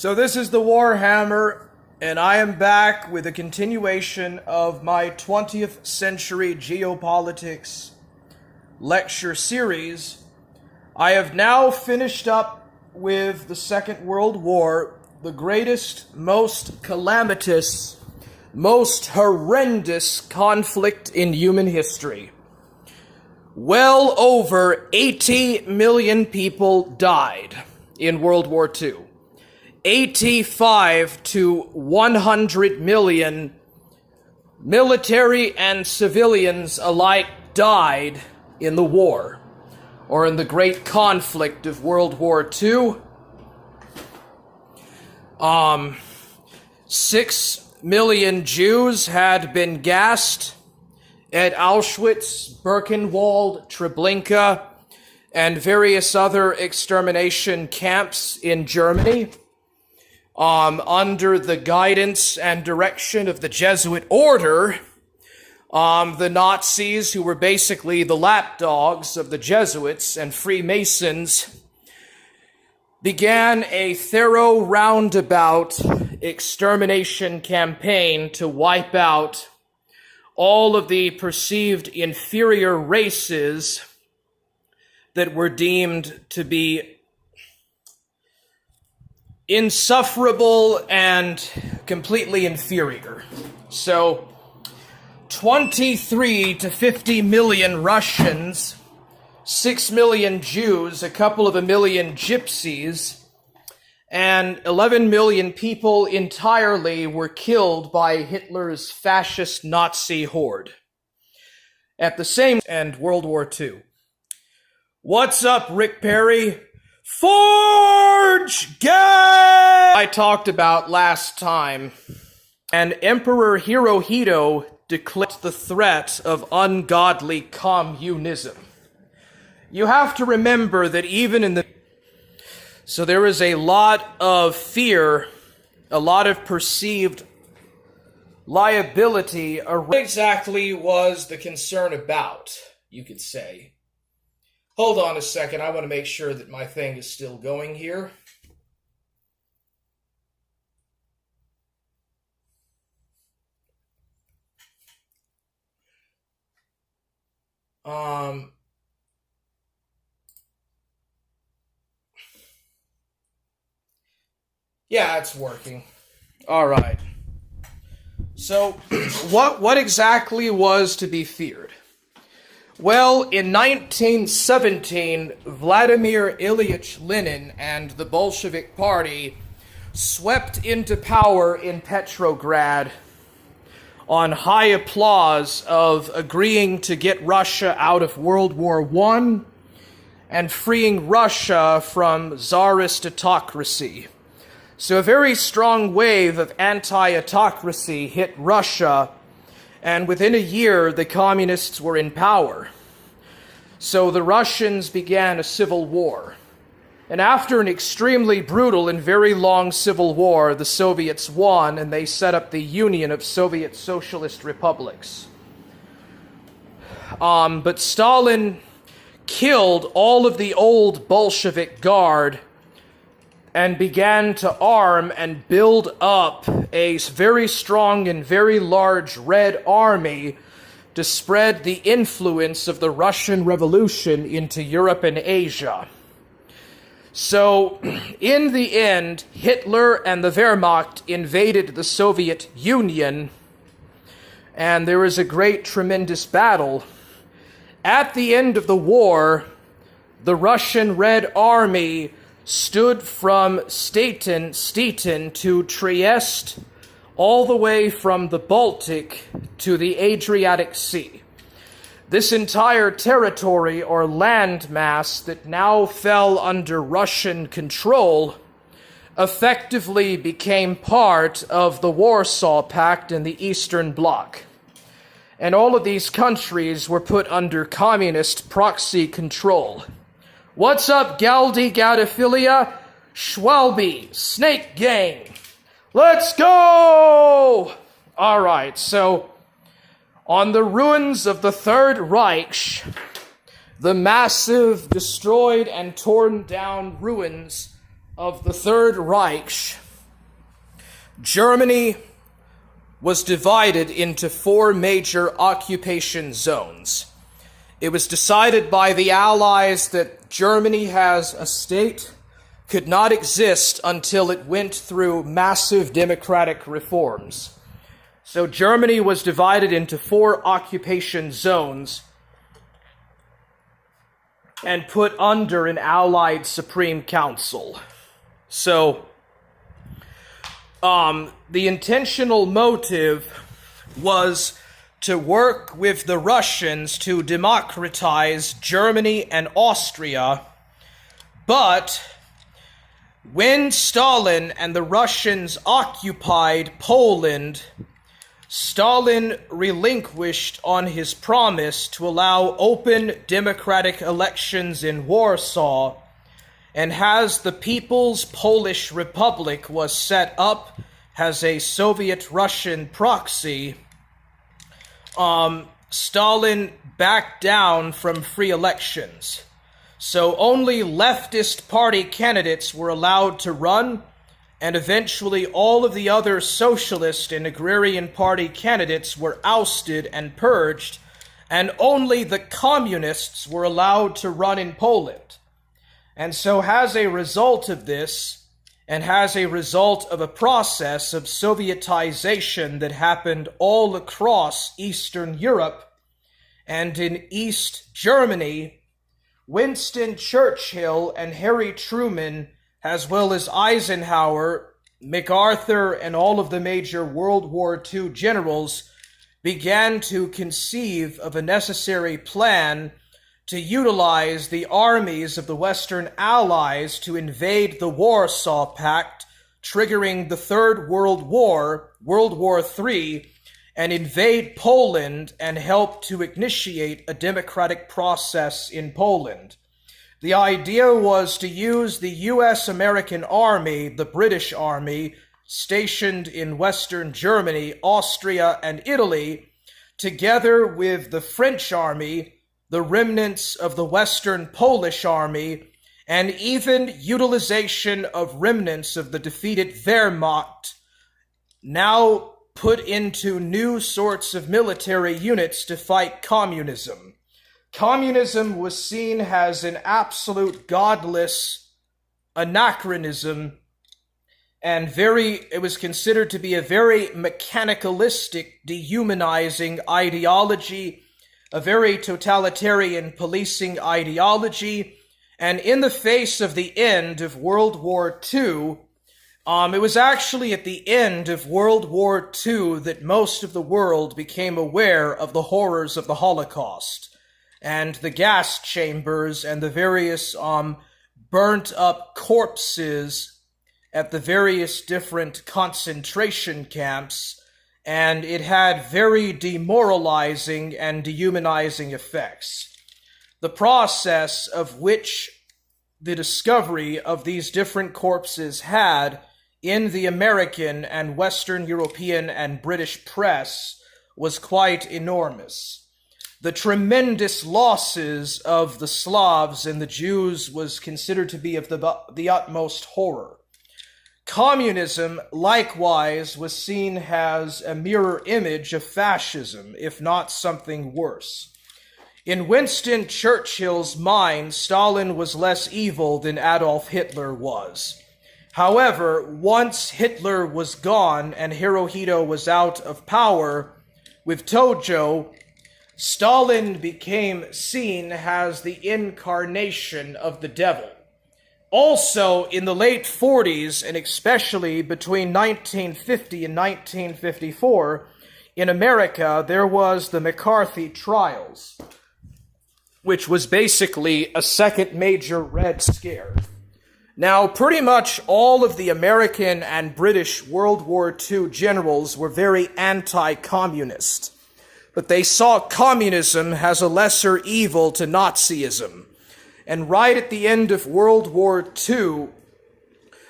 So this is the Warhammer, and I am back with a continuation of my 20th century geopolitics lecture series. I have now finished up with the Second World War, the greatest, most calamitous, most horrendous conflict in human history. Well over 80 million people died in World War II. 85 to 100 million military and civilians alike died in the war, or in the great conflict of World War II. 6 million Jews had been gassed at Auschwitz, Birkenwald, Treblinka, and various other extermination camps in Germany. Under the guidance and direction of the Jesuit order, the Nazis, who were basically the lapdogs of the Jesuits and Freemasons, began a thorough roundabout extermination campaign to wipe out all of the perceived inferior races that were deemed to be insufferable and completely inferior. So 23 to 50 million Russians, 6 million Jews, a couple of a million gypsies, and 11 million people entirely were killed by Hitler's fascist Nazi horde. At the same end, World War II. What's up, Rick Perry? Forge Gang! I talked about last time, and Emperor Hirohito declared the threat of ungodly communism. You have to remember that even in the... So there is a lot of fear, a lot of perceived liability. What exactly was the concern about, you could say? Hold on a second, I want to make sure that my thing is still going here. Yeah, it's working. All right. So, what exactly was to be feared? Well, in 1917, Vladimir Ilyich Lenin and the Bolshevik Party swept into power in Petrograd on high applause of agreeing to get Russia out of World War I and freeing Russia from Tsarist autocracy. So a very strong wave of anti-autocracy hit Russia, and within a year, the communists were in power. So the Russians began a civil war. And after an extremely brutal and very long civil war, the Soviets won, and they set up the Union of Soviet Socialist Republics. But Stalin killed all of the old Bolshevik guard and began to arm and build up a very strong and very large Red Army to spread the influence of the Russian Revolution into Europe and Asia. So, in the end, Hitler and the Wehrmacht invaded the Soviet Union, and there was a great, tremendous battle. At the end of the war, the Russian Red Army stood from Stettin to Trieste, all the way from the Baltic to the Adriatic Sea. This entire territory or landmass that now fell under Russian control effectively became part of the Warsaw Pact and the Eastern Bloc. And all of these countries were put under communist proxy control. What's up, Galdi, Gadophilia, Schwalbe, Snake Gang? Let's go! All right, so on the ruins of the Third Reich, the massive, destroyed, and torn down ruins of the Third Reich, Germany was divided into 4 major occupation zones. It was decided by the Allies that Germany as a state could not exist until it went through massive democratic reforms. So Germany was divided into 4 occupation zones and put under an Allied Supreme Council. So, the intentional motive was to work with the Russians to democratize Germany and Austria, but when Stalin and the Russians occupied Poland, Stalin relinquished on his promise to allow open democratic elections in Warsaw, and as the People's Polish Republic was set up as a Soviet-Russian proxy, Stalin backed down from free elections. So only leftist party candidates were allowed to run, and eventually all of the other socialist and agrarian party candidates were ousted and purged, and only the communists were allowed to run in Poland. And so as a result of this, and as a result of a process of Sovietization that happened all across Eastern Europe and in East Germany, Winston Churchill and Harry Truman, as well as Eisenhower, MacArthur, and all of the major World War II generals began to conceive of a necessary plan to utilize the armies of the Western Allies to invade the Warsaw Pact, triggering the Third World War, World War III, and invade Poland and help to initiate a democratic process in Poland. The idea was to use the U.S. American Army, the British Army, stationed in Western Germany, Austria, and Italy, together with the French Army, the remnants of the Western Polish Army, and even utilization of remnants of the defeated Wehrmacht, now put into new sorts of military units to fight communism. Communism was seen as an absolute godless anachronism, and it was considered to be a very mechanicalistic, dehumanizing ideology, a very totalitarian policing ideology, and in the face of the end of World War II, it was actually at the end of World War II that most of the world became aware of the horrors of the Holocaust, and the gas chambers and the various burnt up corpses at the various different concentration camps, and it had very demoralizing and dehumanizing effects. The process of which the discovery of these different corpses had in the American and Western European and British press was quite enormous. The tremendous losses of the Slavs and the Jews was considered to be of the utmost horror. Communism, likewise, was seen as a mirror image of fascism, if not something worse. In Winston Churchill's mind, Stalin was less evil than Adolf Hitler was. However, once Hitler was gone and Hirohito was out of power with Tojo, Stalin became seen as the incarnation of the devil. Also, in the late 40s, and especially between 1950 and 1954, in America, there was the McCarthy trials, which was basically a second major Red Scare. Now, pretty much all of the American and British World War II generals were very anti-communist, but they saw communism as a lesser evil to Nazism. And right at the end of World War II,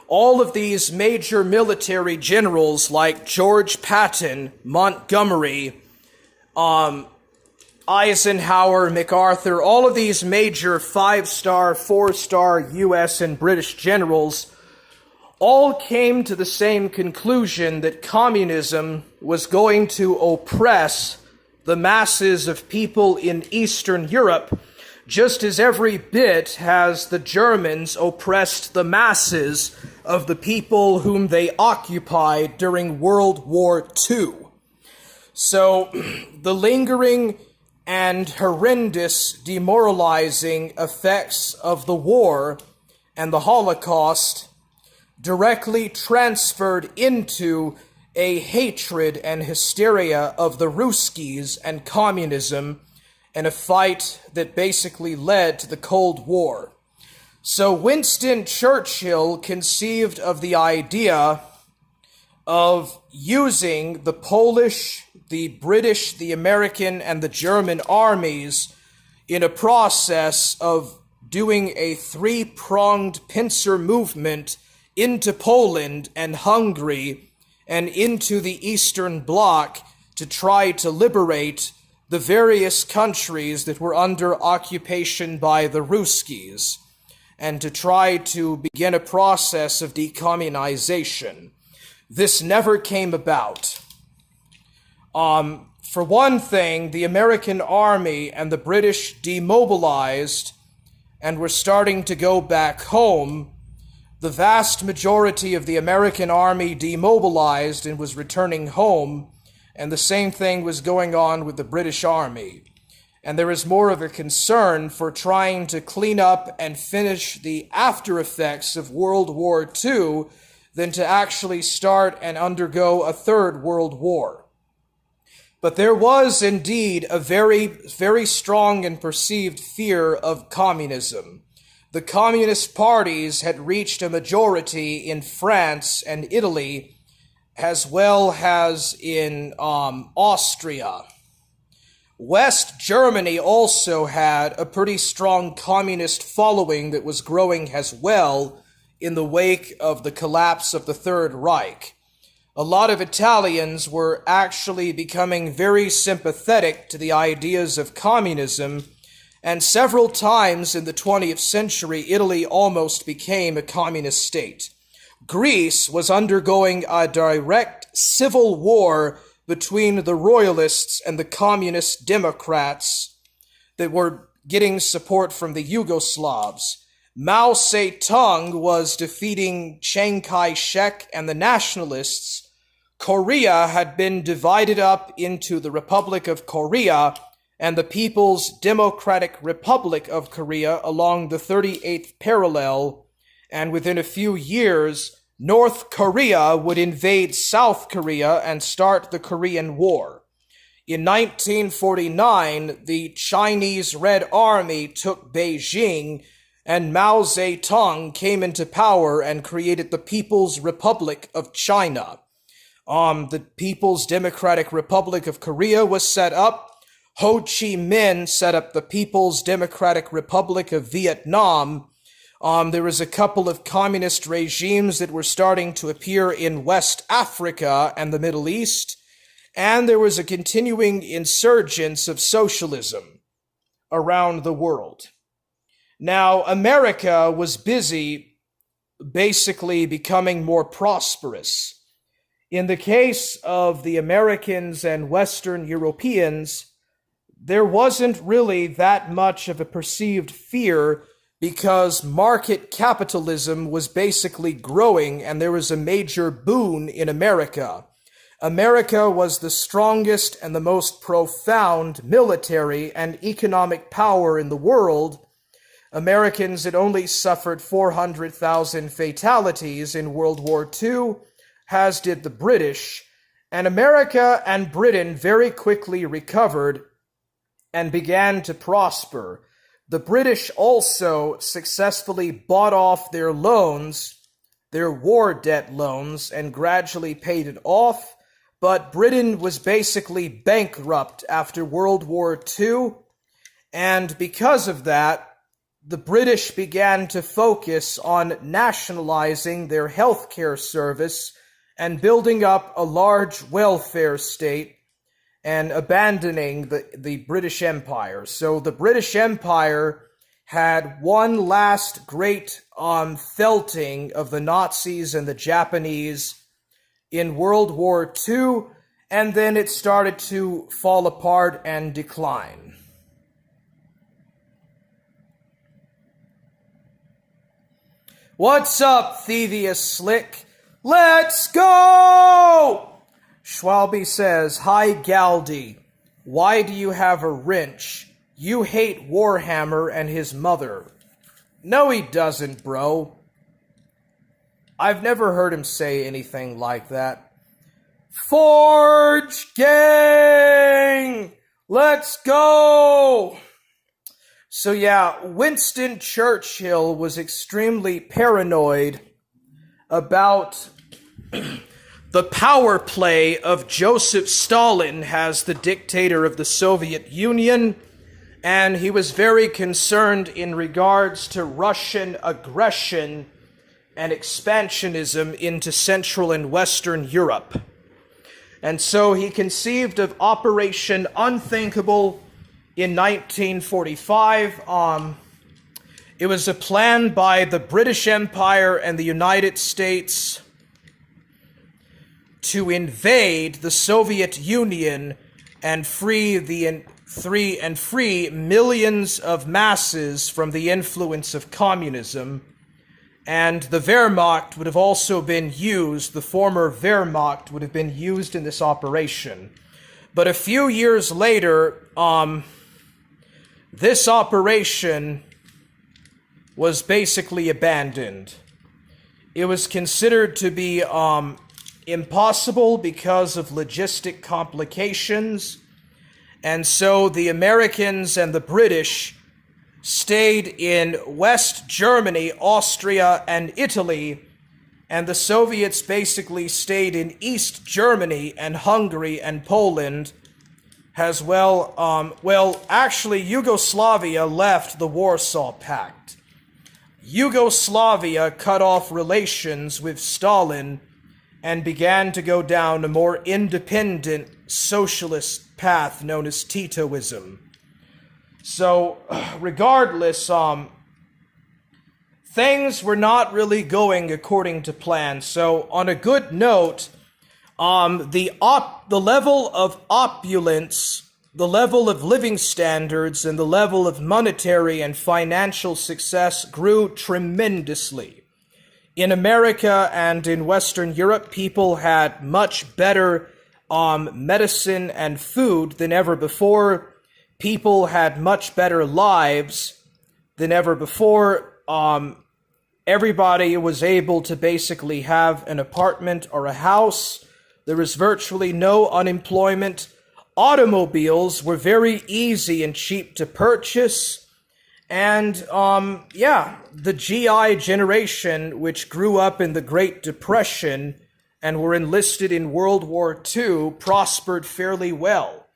all of these major military generals like George Patton, Montgomery, Eisenhower, MacArthur, all of these major 5-star, 4-star U.S. and British generals all came to the same conclusion that communism was going to oppress the masses of people in Eastern Europe, just as every bit has the Germans oppressed the masses of the people whom they occupied during World War II. So the lingering and horrendous demoralizing effects of the war and the Holocaust directly transferred into a hatred and hysteria of the Ruskies and communism, and a fight that basically led to the Cold War. So Winston Churchill conceived of the idea of using the Polish, the British, the American, and the German armies in a process of doing a three-pronged pincer movement into Poland and Hungary and into the Eastern Bloc to try to liberate the various countries that were under occupation by the Ruskies, and to try to begin a process of decommunization. This never came about. For one thing, the American army and the British demobilized and were starting to go back home. The vast majority of the American army demobilized and was returning home, and the same thing was going on with the British army. And there is more of a concern for trying to clean up and finish the after effects of World War II than to actually start and undergo a third World War. But there was indeed a very, very strong and perceived fear of communism. The communist parties had reached a majority in France and Italy, as well as in Austria. West Germany also had a pretty strong communist following that was growing as well in the wake of the collapse of the Third Reich. A lot of Italians were actually becoming very sympathetic to the ideas of communism, and several times in the 20th century, Italy almost became a communist state. Greece was undergoing a direct civil war between the royalists and the communist democrats that were getting support from the Yugoslavs. Mao Zedong was defeating Chiang Kai-shek and the nationalists. Korea had been divided up into the Republic of Korea and the People's Democratic Republic of Korea along the 38th parallel, and within a few years, North Korea would invade South Korea and start the Korean War. In 1949, the Chinese Red Army took Beijing, and Mao Zedong came into power and created the People's Republic of China. The People's Democratic Republic of Korea was set up. Ho Chi Minh set up the People's Democratic Republic of Vietnam. There was a couple of communist regimes that were starting to appear in West Africa and the Middle East, and there was a continuing insurgence of socialism around the world. Now, America was busy basically becoming more prosperous. In the case of the Americans and Western Europeans, there wasn't really that much of a perceived fear because market capitalism was basically growing and there was a major boon in America. America was the strongest and the most profound military and economic power in the world. Americans had only suffered 400,000 fatalities in World War II, as did the British, and America and Britain very quickly recovered and began to prosper. The British also successfully bought off their loans, their war debt loans, and gradually paid it off, but Britain was basically bankrupt after World War II, and because of that, the British began to focus on nationalizing their healthcare service and building up a large welfare state and abandoning the British Empire. So the British Empire had one last great felting of the Nazis and the Japanese in World War II, and then it started to fall apart and decline. What's up, Thievius Slick? Let's go! Schwalbe says, hi, Galdi. Why do you have a wrench? You hate Warhammer and his mother. No, he doesn't, bro. I've never heard him say anything like that. Forge gang! Let's go! So yeah, Winston Churchill was extremely paranoid about the power play of Joseph Stalin as the dictator of the Soviet Union, and he was very concerned in regards to Russian aggression and expansionism into Central and Western Europe. And so he conceived of Operation Unthinkable in 1945. It was a plan by the British Empire and the United States to invade the Soviet Union and free millions of masses from the influence of communism. And the Wehrmacht would have also been used, the former Wehrmacht would have been used in this operation. But a few years later, this operation was basically abandoned. It was considered to be impossible because of logistic complications, and so the Americans and the British stayed in West Germany, Austria, and Italy, and the Soviets basically stayed in East Germany and Hungary and Poland as well. Actually, Yugoslavia left the Warsaw Pact. Yugoslavia cut off relations with Stalin and began to go down a more independent socialist path known as Titoism. So, regardless, things were not really going according to plan. So, on a good note, the level of opulence, the level of living standards, and the level of monetary and financial success grew tremendously. In America and in Western Europe, people had much better medicine and food than ever before. People had much better lives than ever before. Everybody was able to basically have an apartment or a house. There was virtually no unemployment. Automobiles were very easy and cheap to purchase. And, the GI generation, which grew up in the Great Depression and were enlisted in World War II, prospered fairly well.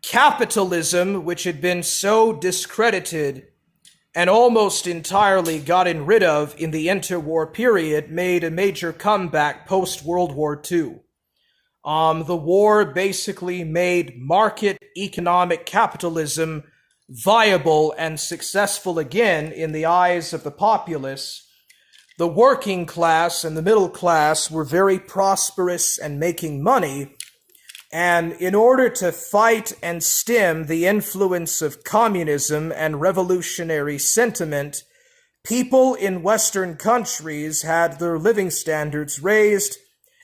Capitalism, which had been so discredited and almost entirely gotten rid of in the interwar period, made a major comeback post-World War II. The war basically made market economic capitalism viable and successful again in the eyes of the populace. The working class and the middle class were very prosperous and making money. And in order to fight and stem the influence of communism and revolutionary sentiment, people in Western countries had their living standards raised.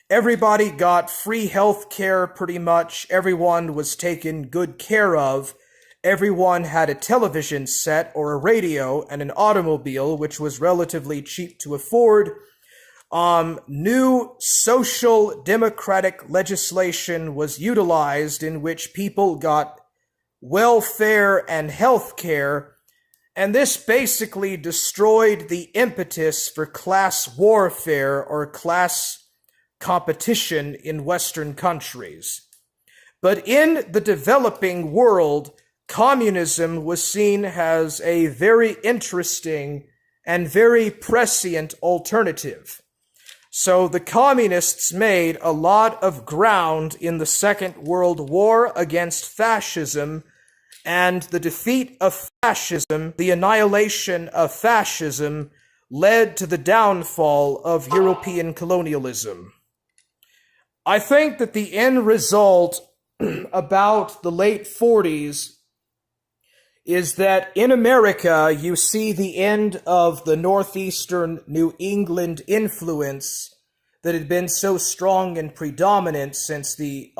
Everybody got free health care pretty much. Everyone was taken good care of. Everyone had a television set or a radio and an automobile, which was relatively cheap to afford. New social democratic legislation was utilized in which people got welfare and health care, and this basically destroyed the impetus for class warfare or class competition in Western countries. But in the developing world, communism was seen as a very interesting and very prescient alternative. So the communists made a lot of ground in the Second World War against fascism, And the defeat of fascism, the annihilation of fascism, led to the downfall of European colonialism. I think that the end result about the late 40s is that in America you see the end of the northeastern New England influence that had been so strong and predominant since the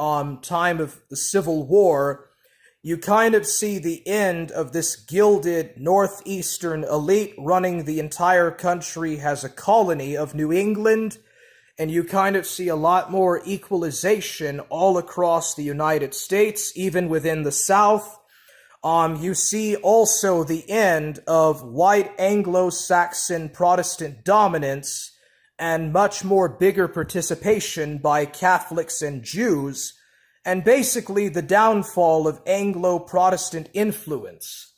time of the Civil War. You kind of see the end of this gilded northeastern elite running the entire country as a colony of New England, and you kind of see a lot more equalization all across the United States, even within the South. You see also the end of white Anglo-Saxon Protestant dominance and much more bigger participation by Catholics and Jews, and basically the downfall of Anglo-Protestant influence.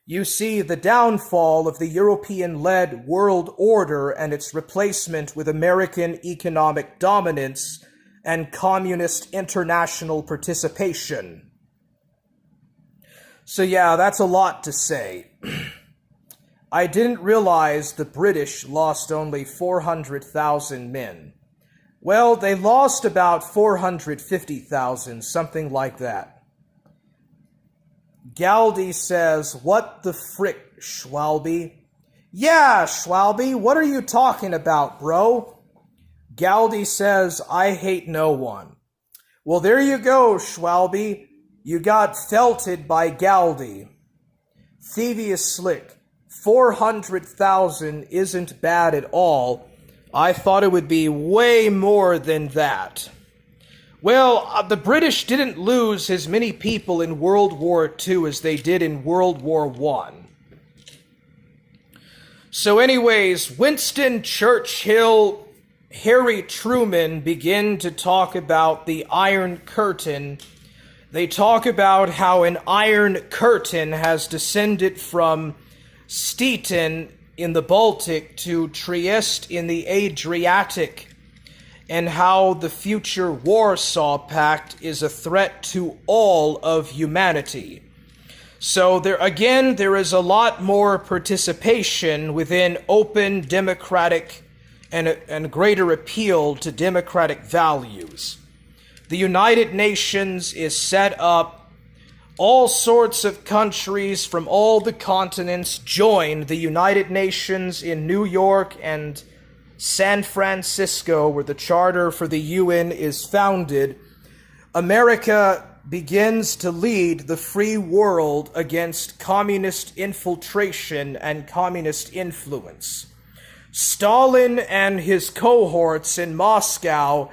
You see the downfall of the European-led world order and its replacement with American economic dominance and communist international participation. So yeah, that's a lot to say. I didn't realize the British lost only 400,000 men. Well, they lost about 450,000, something like that. Galdi says, "What the frick, Schwalbe?" Yeah, Schwalbe, what are you talking about, bro? Galdi says, "I hate no one." Well, there you go, Schwalbe. You got felted by Galdi. Thievius Slick, 400,000 isn't bad at all. I thought it would be way more than that. Well, the British didn't lose as many people in World War II as they did in World War I. So anyways, Winston Churchill, Harry Truman begin to talk about the Iron Curtain. They talk about how an Iron Curtain has descended from Stettin in the Baltic to Trieste in the Adriatic, and how the future Warsaw Pact is a threat to all of humanity. So there is a lot more participation within open democratic and greater appeal to democratic values. The United Nations is set up. All sorts of countries from all the continents joined the United Nations in New York and San Francisco, where the Charter for the UN is founded. America begins to lead the free world against communist infiltration and communist influence. Stalin and his cohorts in Moscow